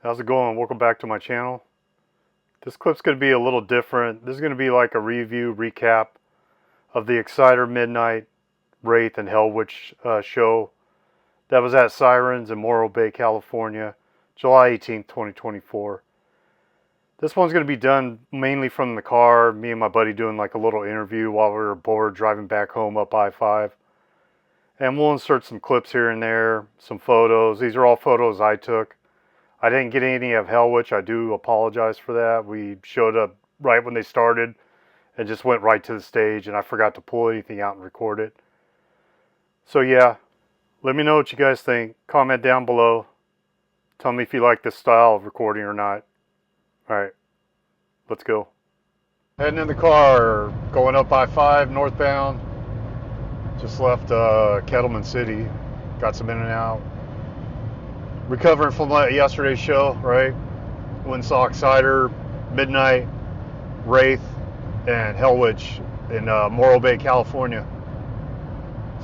How's it going? Welcome back to my channel. This clip's going to be a little different. This is going to be like a review, recap of the Exciter Midnight Wraith and Hellwitch show that was at Sirens in Morro Bay, California, July 18th, 2024. This one's going to be done mainly from the car, me and my buddy doing like a little interview while we were bored driving back home up I-5. And we'll insert some clips here and there, some photos. These are all photos I took. I didn't get any of Hellwitch. I do apologize for that. We showed up right when they started and just went right to the stage, and I forgot to pull anything out and record it. So yeah, let me know what you guys think. Comment down below. Tell me if you like this style of recording or not. Alright, let's go. Heading in the car, going up I-5 northbound. Just left Kettleman City. Got some in and out. Recovering from yesterday's show, right? When saw Exciter, Midnight, Wraith, and Hellwitch in Morro Bay, California.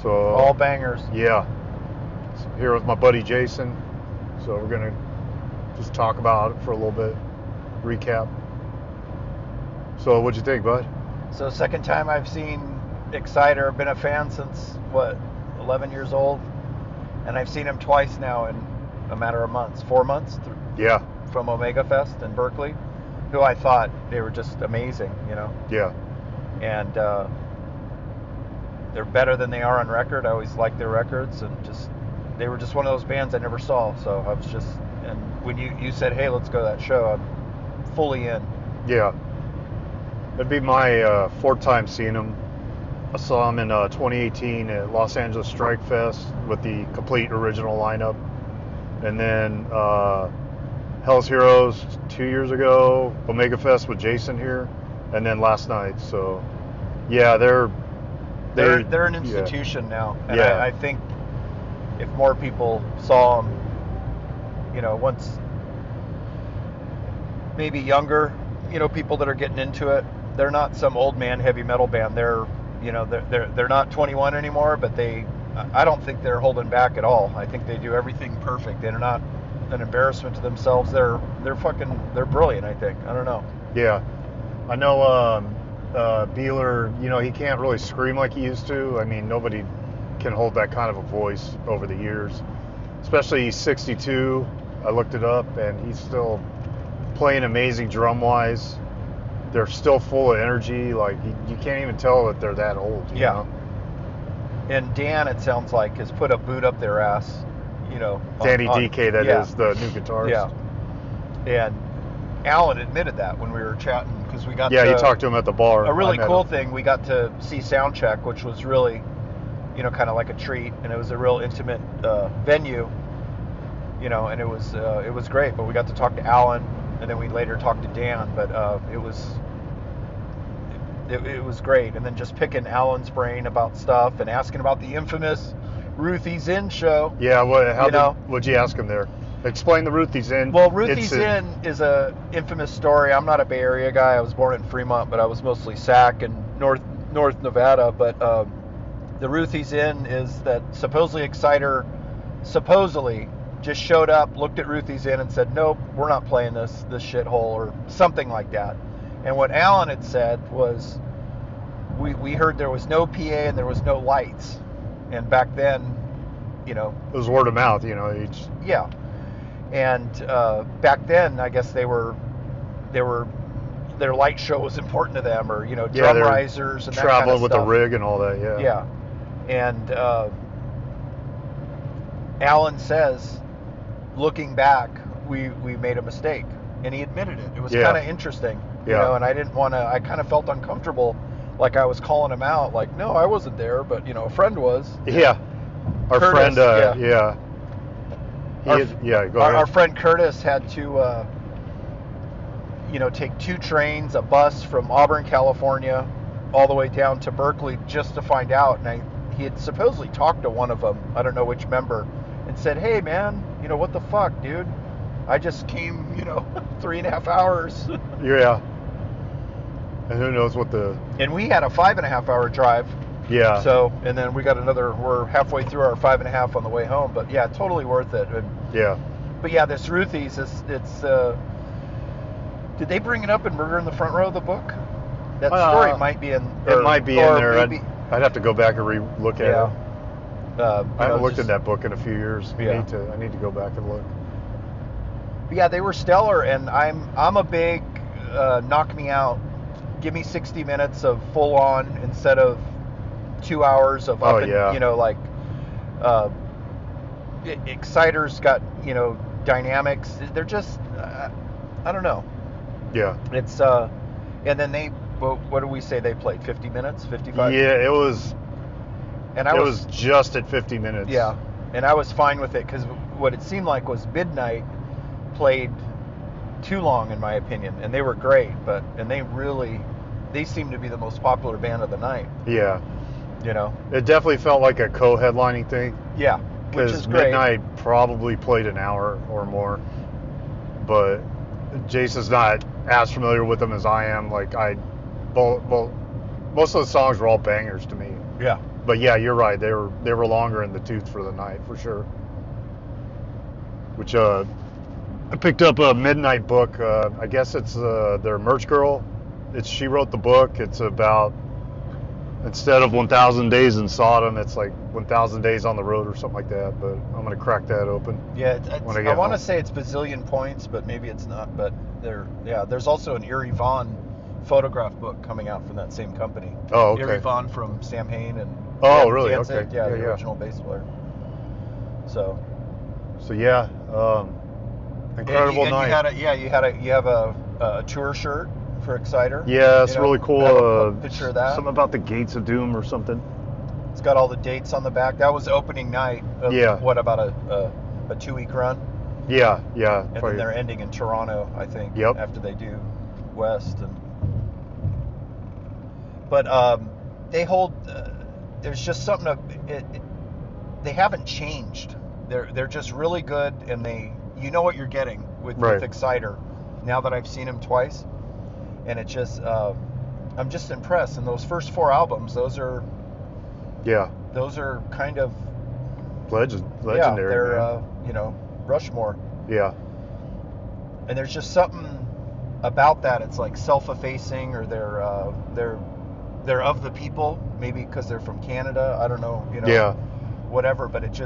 So all bangers. Yeah. So here with my buddy Jason. So we're gonna just talk about it for a little bit. Recap. So what'd you think, bud? So second time I've seen Exciter. Been a fan since 11 years old, and I've seen him twice now in a matter of months, 4 months. Yeah. From Omega Fest in Berkeley, who I thought they were just amazing, you know. Yeah. And they're better than they are on record. I always liked their records, and they were just one of those bands I never saw. So I was just, and when you said, hey, let's go to that show, I'm fully in. Yeah. It'd be my fourth time seeing them. I saw them in 2018 at Los Angeles Strike Fest with the complete original lineup. And then Hell's Heroes 2 years ago, Omega Fest with Jason here, and then last night. So yeah, they're an institution now, and yeah. I think if more people saw them, you know, once maybe younger, you know, people that are getting into it, they're not some old man heavy metal band. They're, you know, they're not 21 anymore, but I don't think they're holding back at all. I think they do everything perfect. They're not an embarrassment to themselves. They're brilliant, I think. I don't know. Yeah. I know Beeler, you know, he can't really scream like he used to. I mean, nobody can hold that kind of a voice over the years. Especially he's 62. I looked it up, and he's still playing amazing drum-wise. They're still full of energy. Like, you can't even tell that they're that old, you know? And Dan, it sounds like, has put a boot up their ass, you know. Danny DK, that is, the new guitarist. Yeah. And Alan admitted that when we were chatting, because we got he talked to him at the bar. A really cool thing, we got to see Soundcheck, which was really, you know, kind of like a treat, and it was a real intimate venue, you know, and it was great. But we got to talk to Alan, and then we later talked to Dan, but it was great. And then just picking Alan's brain about stuff and asking about the infamous Ruthie's Inn show. Yeah, what'd you ask him there? Explain the Ruthie's Inn. Well, Ruthie's Inn is a infamous story. I'm not a Bay Area guy. I was born in Fremont, but I was mostly Sac and North Nevada. But the Ruthie's Inn is that supposedly Exciter just showed up, looked at Ruthie's Inn and said, nope, we're not playing this shithole, or something like that. And what Alan had said was, we heard there was no PA and there was no lights. And back then, you know, it was word of mouth, you know. Yeah. And back then, I guess their light show was important to them, or, you know, drum risers and that kind of stuff. Traveling with the rig and all that, yeah. Yeah. And Alan says, looking back, we made a mistake, and he admitted it. It was kind of interesting, you know, and I didn't want to, I kind of felt uncomfortable, like I was calling him out, like, no, I wasn't there, but, you know, a friend was. Yeah. Our Curtis, friend, go ahead. Our friend Curtis had to, you know, take 2 trains, a bus from Auburn, California, all the way down to Berkeley just to find out. And he had supposedly talked to one of them, I don't know which member, and said, hey, man, you know, what the fuck, dude? I just came, you know, 3.5 hours. Yeah. And who knows what And we had a 5.5 hour drive. Yeah. So, and then we got we're halfway through our 5.5 on the way home, but yeah, totally worth it. And yeah. But yeah, this Ruthie's it's. Did they bring it up in Murder in the Front Row of the book? That story might be in. It might be in there. Maybe, I'd have to go back and look at it. I haven't looked at that book in a few years. Yeah. I need to go back and look. Yeah, they were stellar, and I'm a big knock me out. Give me 60 minutes of full on instead of 2 hours of up and, you know, like Exciter's got, you know, dynamics. They're just I don't know. Yeah. It's and then what do we say they played? 50 minutes, 55? Yeah, it was. And it was just at 50 minutes. Yeah, and I was fine with it because what it seemed like was Midnight played too long, in my opinion, and they were great, and they seemed to be the most popular band of the night. Yeah. You know? It definitely felt like a co-headlining thing. Yeah, which is great. Midnight probably played an hour or more, but Jason's not as familiar with them as I am. Like well, most of the songs were all bangers to me. Yeah. But yeah, you're right. They were longer in the tooth for the night for sure. Which I picked up a Midnight book. I guess it's their merch girl. She wrote the book. It's about, instead of 1,000 Days in Sodom, it's like 1,000 Days on the Road or something like that. But I'm gonna crack that open. Yeah, I want to say it's bazillion points, but maybe it's not. But there's also an Eerie Von photograph book coming out from that same company. Oh, okay. Eerie Von from Sam Hain and. Oh, really? Danzig. Okay. Yeah, the original bass player. So yeah, incredible and night. You have a tour shirt for Exciter. Yeah, it's really cool. A picture of that. Something about the Gates of Doom or something. It's got all the dates on the back. That was opening night of what, about a 2-week run? Yeah. And then they're ending in Toronto, I think. Yep. After they do West but they hold. There's just something they haven't changed. They're just really good, and you know what you're getting with Exciter. Now that I've seen them twice, and it just I'm just impressed. And those first 4 albums, those are kind of legendary. Yeah, they're you know, Rushmore. Yeah. And there's just something about that. It's like self-effacing, or they're of the people, maybe because they're from Canada. I don't know, you know, whatever. But it's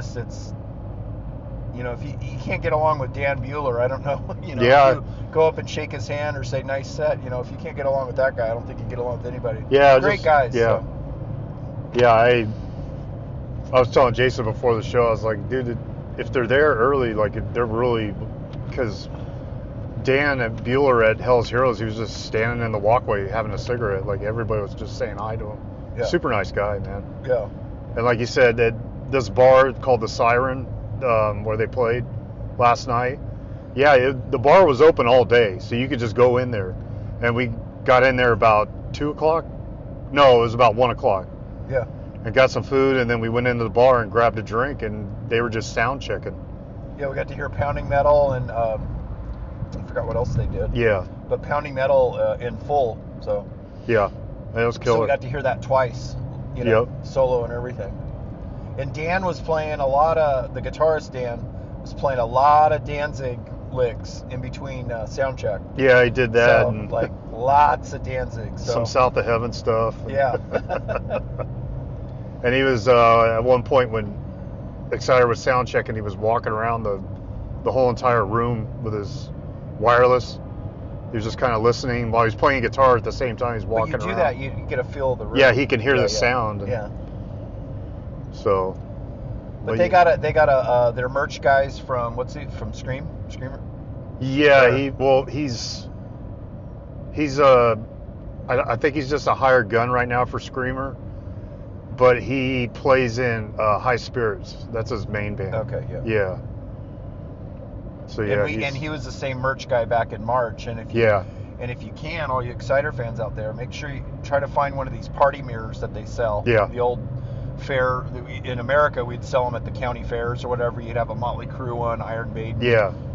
you know, if you can't get along with Dan Bueller, I don't know, you know, if you go up and shake his hand or say nice set, you know, if you can't get along with that guy, I don't think you can get along with anybody. Yeah, great guys. Yeah, so. Yeah. I was telling Jason before the show, I was like, dude, if they're there early, like they're really, because Dan and Bueller at Hell's Heroes, he was just standing in the walkway having a cigarette. Like everybody was just saying hi to him. Yeah. Super nice guy, man. Yeah. And like you said, this bar called the Siren, where they played last night. Yeah, the bar was open all day, so you could just go in there. And we got in there about 2 o'clock. No, it was about 1 o'clock. Yeah. And got some food, and then we went into the bar and grabbed a drink, and they were just sound checking. Yeah, we got to hear pounding metal, and I forgot what else they did. Yeah. But pounding metal in full, so. Yeah, that was killer. So we got to hear that twice, you know, solo and everything. And Dan was playing the guitarist Dan was playing a lot of Danzig licks in between sound check. Yeah, he did that. So, and like lots of Danzig. So. Some South of Heaven stuff. Yeah. And he was, at one point when Exciter was sound checking, he was walking around the whole entire room with his wireless. He was just kind of listening while he's playing guitar at the same time he's walking around. But you do that, you get a feel of the room. Yeah, he can hear the sound. Yeah. So. But they got their merch guys from from Screamer. Yeah, I think he's just a hired gun right now for Screamer, but he plays in High Spirits. That's his main band. Okay, yeah. Yeah. So yeah, and he was the same merch guy back in March, and if you can, all you Exciter fans out there, make sure you try to find one of these party mirrors that they sell. Yeah. The old fair in America, we'd sell them at the county fairs or whatever. You'd have a Motley Crue one, Iron Maiden,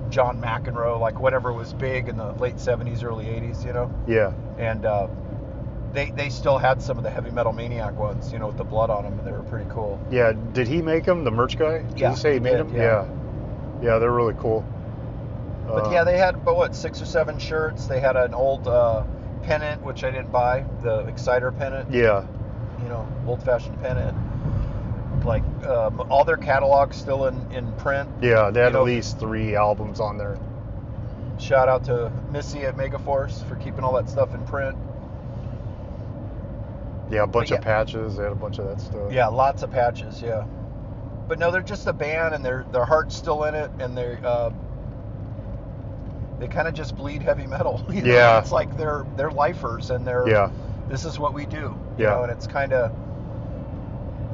John McEnroe, like whatever was big in the late 70s, early 80s, you know. Yeah. And they still had some of the Heavy Metal Maniac ones, you know, with the blood on them, and they were pretty cool. Yeah. Did he make them, the merch guy? Did yeah. you say he made them? Yeah. Yeah, they're really cool. But yeah, they had, but what, 6 or 7 shirts. They had an old pennant, which I didn't buy, the Exciter pennant. Yeah. You know, old-fashioned pennant. Like all their catalogs still in print. Yeah, they had at least 3 albums on there. Shout out to Missy at Megaforce for keeping all that stuff in print. Yeah, a bunch of patches. They had a bunch of that stuff. Yeah, lots of patches. Yeah, but no, they're just a band, and their heart's still in it, and they kind of just bleed heavy metal. You know? Yeah, it's like they're lifers, and this is what we do. You know, and it's kind of.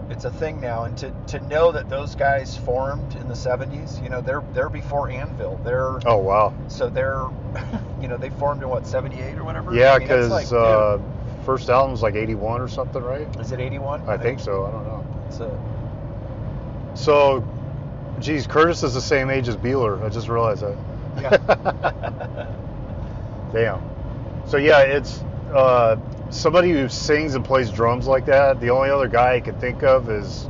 It's a thing now, and to know that those guys formed in the 70s, you know, they're before Anvil. Oh wow. So they're, you know, they formed in what, 78 or whatever. Yeah, because first album's like 81 or something, right? Is it 81? I think so. I don't know. So, geez, Curtis is the same age as Beeler. I just realized that. Yeah. Damn. So yeah, it's somebody who sings and plays drums like that. The only other guy I can think of is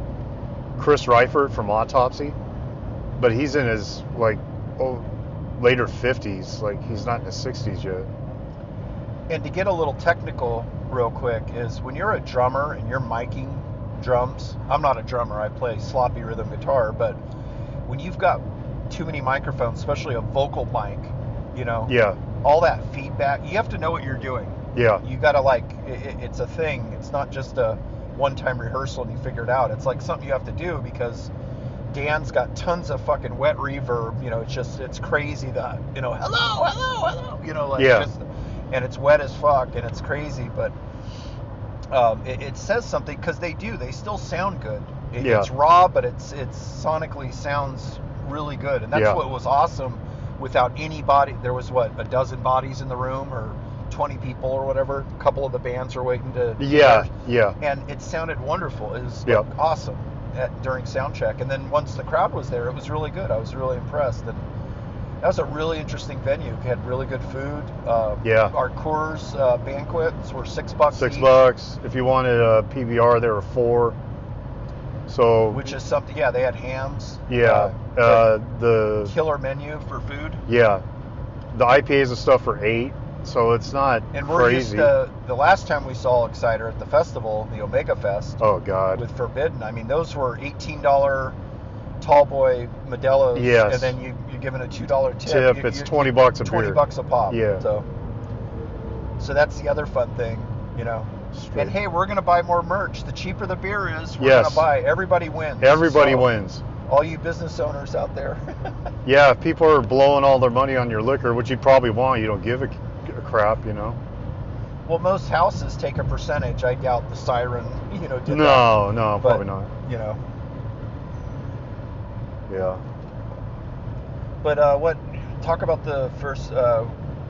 Chris Reifert from Autopsy, but he's in his later 50s. Like he's not in his 60s yet. And to get a little technical real quick is when you're a drummer and you're miking drums. I'm not a drummer. I play sloppy rhythm guitar, but when you've got too many microphones, especially a vocal mic, you know, all that feedback, you have to know what you're doing. Yeah. You gotta it's a thing. It's not just a one-time rehearsal and you figure it out. It's like something you have to do because Dan's got tons of fucking wet reverb. You know, it's crazy that, you know, hello, you know, and it's wet as fuck and it's crazy, but it says something because they still sound good. It's raw, but it's sonically sounds really good, and that's what was awesome. Without anybody, there was a dozen bodies in the room or 20 people or whatever. A couple of the bands were waiting to and it sounded wonderful. It was awesome during sound check, and then once the crowd was there, it was really good. I was really impressed, and that was a really interesting venue. We had really good food. Our Coors banquets were $6 $6. If you wanted a PBR, there were 4. So which is something. Yeah, they had hams. The killer menu for food. Yeah, the IPAs and stuff for 8. So it's not and crazy. We're used to, the last time we saw Exciter at the festival, the Omega Fest. Oh God. With Forbidden, I mean, those were $18 Tallboy Modelo's. Yes. And then you're given a $2 tip. It's $20 a beer. $20 a pop. Yeah. So that's the other fun thing, you know. Straight. And hey, we're gonna buy more merch. The cheaper the beer is, we're gonna buy. Everybody wins. Everybody wins. All you business owners out there. Yeah, if people are blowing all their money on your liquor, which you probably want, you don't give a crap, you know. Well, most houses take a percentage. I doubt the Siren, you know, did No, that. Probably not. You know. Yeah. But talk about the first,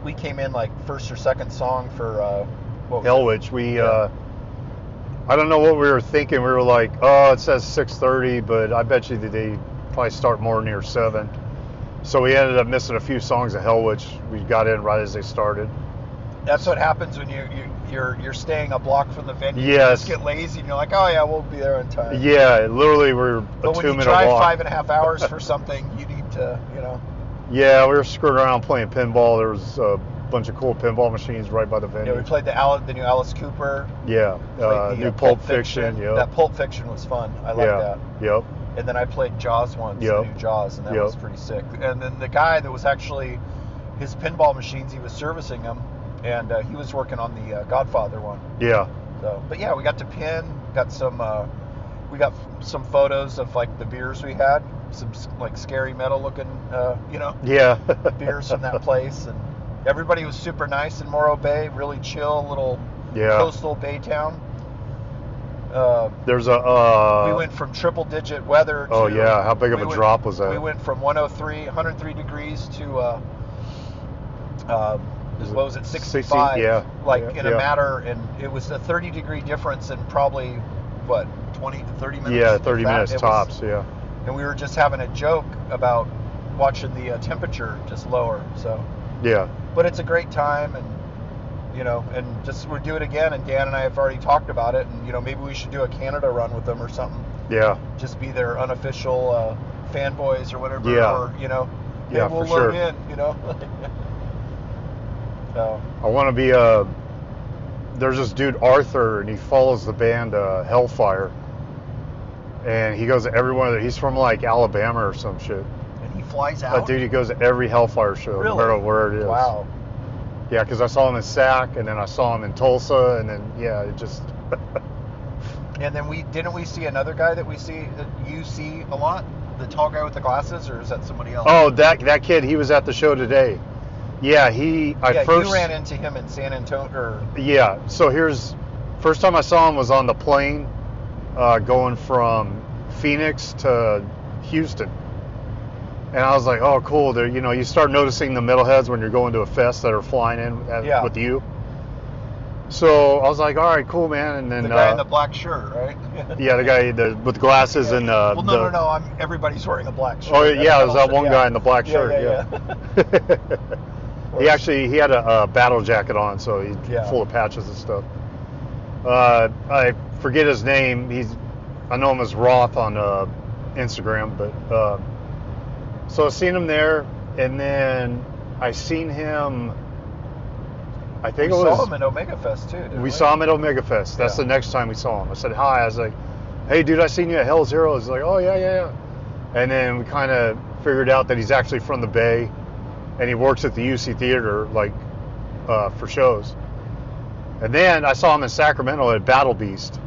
we came in like first or second song for, Hellwitch. I don't know what we were thinking. We were like, oh, it says 6:30, but I bet you that they probably start more near 7. So we ended up missing a few songs of Hellwitch. We got in right as they started. That's what happens when you're staying a block from the venue. Yes. You just get lazy and you're like, oh yeah, we'll be there on time. Yeah, literally we're a 2-minute walk. But when you drive 5.5 hours for something, you need to, you know. Yeah, we were screwing around playing pinball. There was a bunch of cool pinball machines right by the venue. Yeah, we played the new Alice Cooper. Yeah, new Pulp Fiction. Yep. That Pulp Fiction was fun. I like that. Yep. And then I played Jaws once, the new Jaws, and that was pretty sick. And then the guy that was actually, his pinball machines, he was servicing them, and he was working on the Godfather one. Yeah. So, but yeah, we got to pin, got some photos of like the beers we had, some like scary metal looking, you know. Yeah. beers from that place, and everybody was super nice in Morro Bay, really chill, little coastal bay town. There's a. We went from triple-digit weather to. Oh yeah, how big of a drop was that? We went from 103 degrees to what was it, 65? In a matter, and it was a 30-degree difference in probably what, 20 to 30 minutes. Yeah, 30 minutes tops. And we were just having a joke about watching the temperature just lower. So. Yeah. But it's a great time, and you know, and just we'll do it again. And Dan and I have already talked about it, and you know, maybe we should do a Canada run with them or something. Yeah. Just be their unofficial fanboys or whatever. Yeah. Or you know, Yeah, we'll for sure. load in, you know. So I want to be there's this dude Arthur, and he follows the band Hellfire, and he goes to every one of them. He's from like Alabama or some shit. and he flies out. Dude, he goes to every Hellfire show, Really? no matter where it is. Wow. Yeah, because I saw him in Sac, and then I saw him in Tulsa, and then it just. And then didn't we see another guy that you see a lot? The tall guy with the glasses, or is that somebody else? Oh, that kid, he was at the show today. Yeah, you ran into him in San Antonio. Yeah, so first time I saw him was on the plane going from Phoenix to Houston. And I was like, oh, cool. There, you start noticing the metalheads when you're going to a fest that are flying in with you. So I was like, all right, cool, man. And then the guy in the black shirt, right? Yeah, the guy with glasses and. Well, no. Everybody's wearing a black shirt. Oh yeah, it was that one guy in the black shirt. Yeah. He had a battle jacket on, so he's full of patches and stuff. I forget his name. I know him as Roth on Instagram, but so I seen him there, and then I seen him. I think we saw him at Omega Fest too. Didn't we saw him at Omega Fest. That's the next time we saw him. I said hi. I was like, "Hey, dude, I seen you at Hell's Heroes." He's like, "Oh yeah." And then we kind of figured out that he's actually from the Bay, and he works at the UC Theater for shows. And then I saw him in Sacramento at Battle Beast,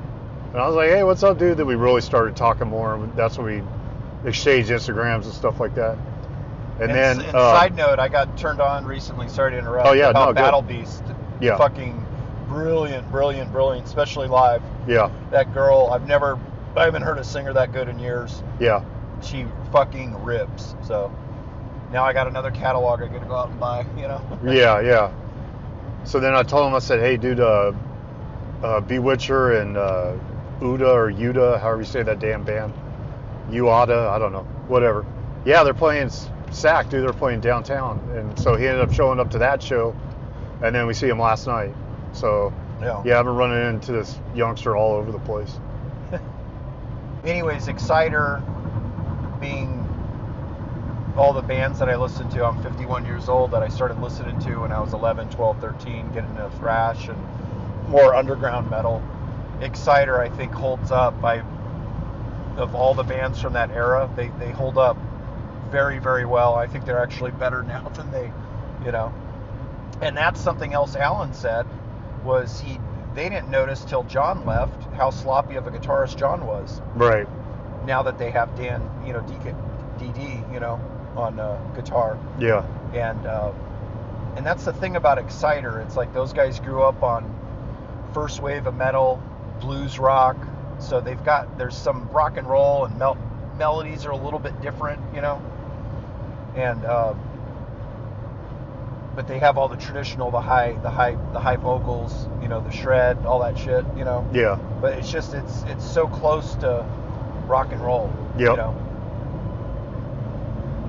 and I was like, "Hey, what's up, dude?" Then we really started talking more. And that's when we exchanged Instagrams and stuff like that. And then, side note, I got turned on recently. Sorry to interrupt. Oh yeah, about Battle good. Beast. Yeah. Fucking brilliant, especially live. Yeah. That girl, I haven't heard a singer that good in years. Yeah. She fucking rips. So now I got another catalog I got to go out and buy. Yeah. So then I told him, I said, hey, dude, Bewitcher and Uda or Yuda, however you say that damn band, Uada, I don't know, whatever. Yeah, they're playing Sac, dude. They're playing downtown, and so he ended up showing up to that show, and then we see him last night. So yeah, I've been running into this youngster all over the place. Anyways, Exciter being all the bands that I listened to. I'm 51 years old, that I started listening to when I was 11, 12, 13, getting into thrash and more underground metal. Exciter, I think, holds up. Of all the bands from that era, they hold up very, very well. I think they're actually better now than they. And that's something else Alan said, was they didn't notice till John left how sloppy of a guitarist John was. Right. Now that they have Dan, DD, on guitar. Yeah. And that's the thing about Exciter. It's like those guys grew up on first wave of metal, blues rock. So there's some rock and roll, and melodies are a little bit different, and but they have all the traditional, the high vocals, the shred, all that shit, Yeah. But it's just it's so close to rock and roll, Yep.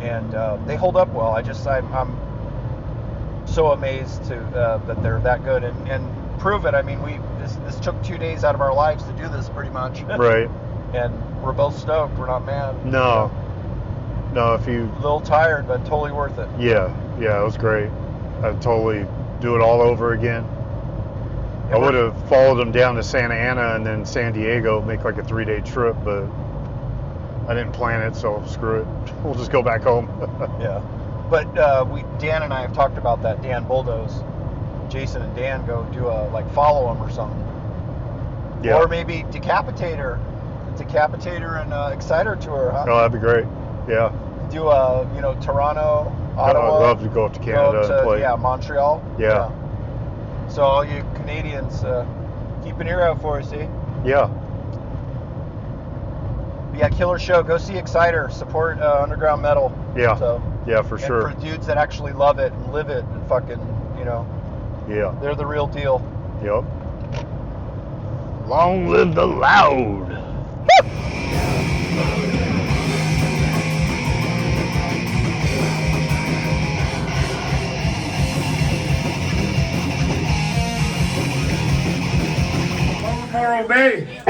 And they hold up well. I'm so amazed that they're that good and prove it. I mean, this took 2 days out of our lives to do this, pretty much. Right. And we're both stoked. We're not mad. No, if you... A little tired, but totally worth it. Yeah, it was great. I'd totally do it all over again. I would have followed them down to Santa Ana and then San Diego, make like a 3-day trip, but I didn't plan it, so screw it. We'll just go back home. Yeah. But Dan and I have talked about that. Dan Bulldoze. Jason and Dan go do follow him or something. Yeah. Or maybe Decapitator and Exciter tour, huh? Oh, that'd be great. Yeah. Do Toronto, Ottawa. I'd love to go up to Canada and play. Yeah, Montreal. Yeah. So all you Canadians, keep an ear out for us, eh? Yeah. Yeah, killer show. Go see Exciter. Support underground metal. Yeah. So, yeah, for sure. And for dudes that actually love it and live it and fucking, Yeah. they're the real deal. Yep. Long live the loud. Morro Bay.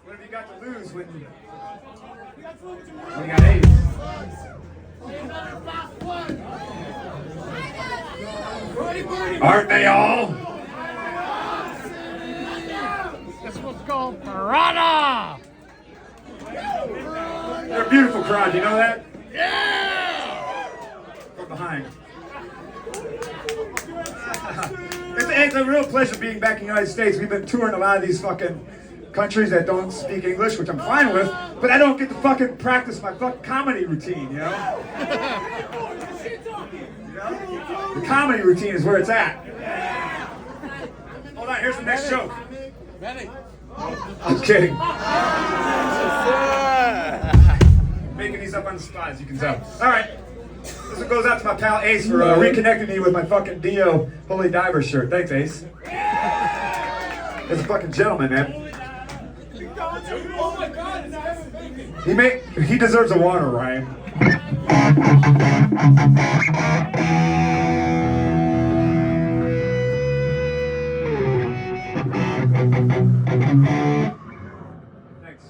What have you got to lose when you Aren't they all? This one's called Piranha! They're a beautiful crowd, you know that? Yeah! From behind. It's a real pleasure being back in the United States. We've been touring a lot of these fucking countries that don't speak English, which I'm fine with, but I don't get to fucking practice my fucking comedy routine, you know? The comedy routine is where it's at. Hold on, here's the next joke. I'm kidding. Making these up on the spot, as you can tell. All right. This one goes out to my pal Ace for reconnecting me with my fucking Dio Holy Diver shirt. Thanks, Ace. He's a fucking gentleman, man. He deserves a water, Ryan. Thanks.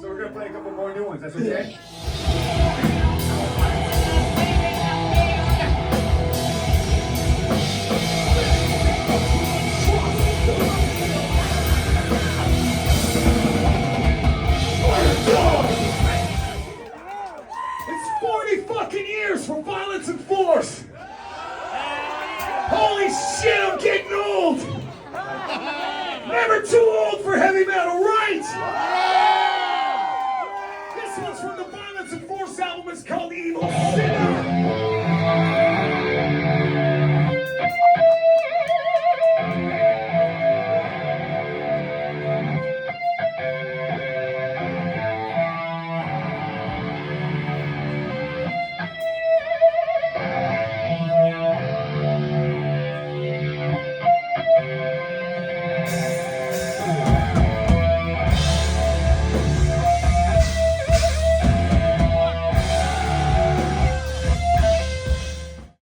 So we're gonna play a couple more new ones. That's okay. It's 40 fucking years for violence and force. Holy shit, I'm getting old. Never too old for heavy metal, right? This one's from the Violence and Force album. It's called Evil Sin.